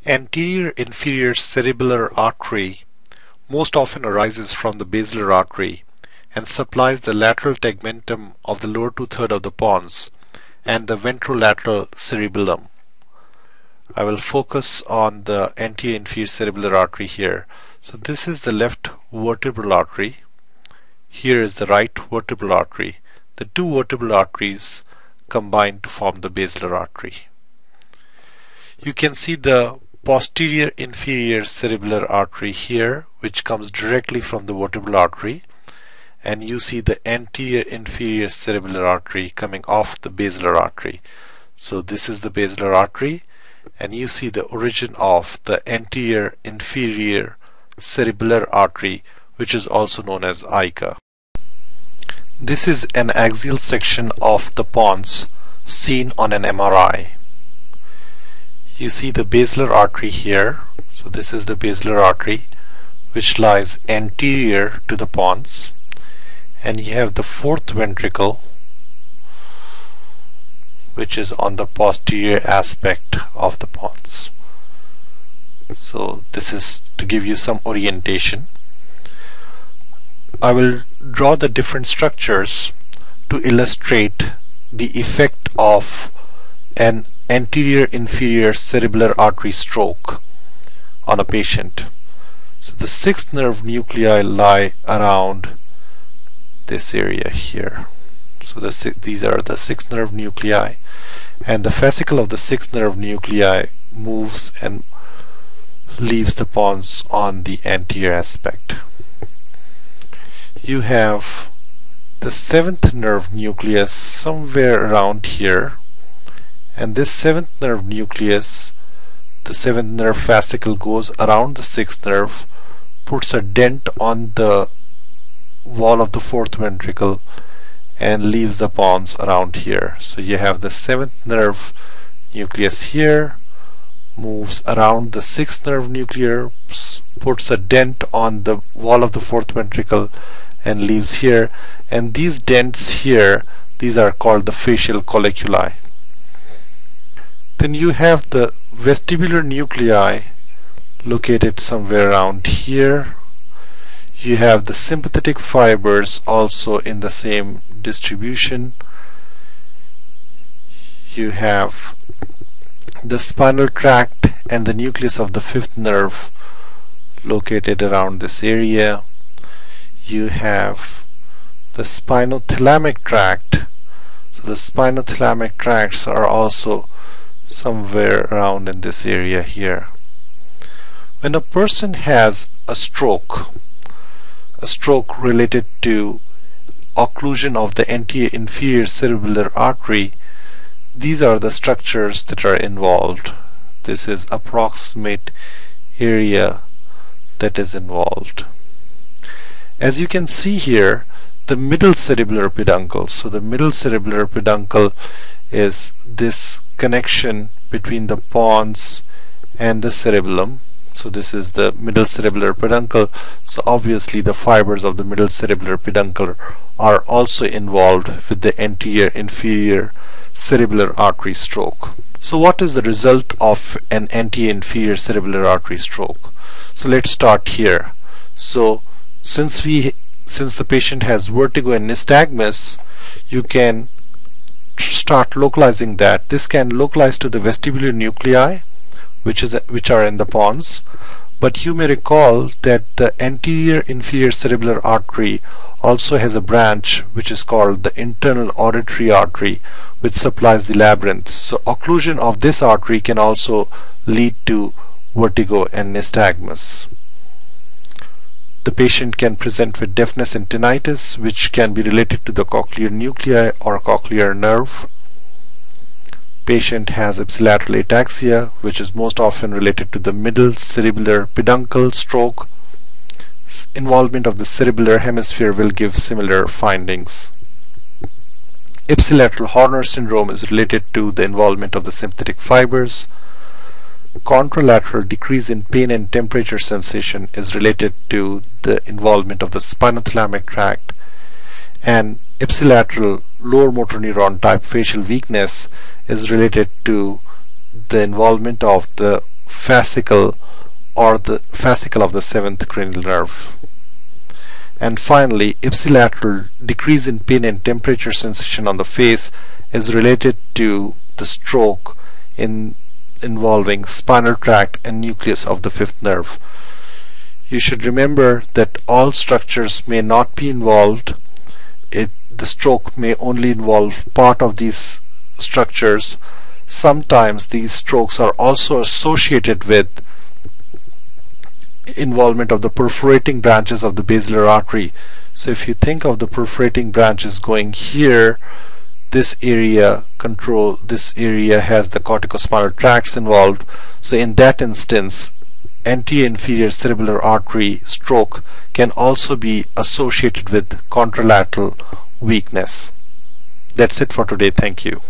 Anterior inferior cerebellar artery most often arises from the basilar artery and supplies the lateral tegmentum of the lower two-thirds of the pons and the ventrolateral cerebellum. I will focus on the anterior inferior cerebellar artery here. So this is the left vertebral artery. Here is the right vertebral artery. The two vertebral arteries combine to form the basilar artery. You can see the posterior inferior cerebellar artery here, which comes directly from the vertebral artery, and you see the anterior inferior cerebellar artery coming off the basilar artery. So this is the basilar artery, and you see the origin of the anterior inferior cerebellar artery, which is also known as ICA. This is an axial section of the pons seen on an MRI. You see the basilar artery here. So this is the basilar artery which lies anterior to the pons, and you have the fourth ventricle which is on the posterior aspect of the pons. So this is to give you some orientation. I will draw the different structures to illustrate the effect of an anterior inferior cerebellar artery stroke on a patient. So the sixth nerve nuclei lie around this area here. So these are the sixth nerve nuclei, and the fascicle of the sixth nerve nuclei moves and leaves the pons on the anterior aspect. You have the seventh nerve nucleus somewhere around here, and this seventh nerve nucleus, the seventh nerve fascicle, goes around the sixth nerve, puts a dent on the wall of the fourth ventricle, and leaves the pons around here. So you have the seventh nerve nucleus here, moves around the sixth nerve nucleus, puts a dent on the wall of the fourth ventricle, and leaves here. And these dents here, these are called the facial colliculi. Then you have the vestibular nuclei located somewhere around here. You have the sympathetic fibers also in the same distribution. You have the spinal tract and the nucleus of the fifth nerve located around this area. You have the spinothalamic tract. So the spinothalamic tracts are also somewhere around in this area here. When a person has a stroke related to occlusion of the anterior inferior cerebellar artery, these are the structures that are involved. This is approximate area that is involved. As you can see here, the middle cerebellar peduncle. So the middle cerebellar peduncle is this connection between the pons and the cerebellum. So this is the middle cerebellar peduncle. So obviously the fibers of the middle cerebellar peduncle are also involved with the anterior inferior cerebellar artery stroke. So what is the result of an anterior inferior cerebellar artery stroke? So let's start here. So since the patient has vertigo and nystagmus, you can start localizing that. This can localize to the vestibular nuclei, which are in the pons, but you may recall that the anterior inferior cerebellar artery also has a branch which is called the internal auditory artery, which supplies the labyrinth. So occlusion of this artery can also lead to vertigo and nystagmus. The patient can present with deafness and tinnitus, which can be related to the cochlear nuclei or cochlear nerve. Patient has ipsilateral ataxia, which is most often related to the middle cerebellar peduncle stroke. Involvement of the cerebellar hemisphere will give similar findings. Ipsilateral Horner syndrome is related to the involvement of the sympathetic fibers. Contralateral decrease in pain and temperature sensation is related to the involvement of the spinothalamic tract, and ipsilateral lower motor neuron type facial weakness is related to the involvement of the fascicle or the fascicle of the 7th cranial nerve. And finally, ipsilateral decrease in pain and temperature sensation on the face is related to the stroke involving spinal tract and nucleus of the 5th nerve. You should remember that all structures may not be involved. The stroke may only involve part of these structures. Sometimes these strokes are also associated with involvement of the perforating branches of the basilar artery. So if you think of the perforating branches going here, this area has the corticospinal tracts involved. So in that instance, anterior inferior cerebellar artery stroke can also be associated with contralateral weakness. That's it for today. Thank you.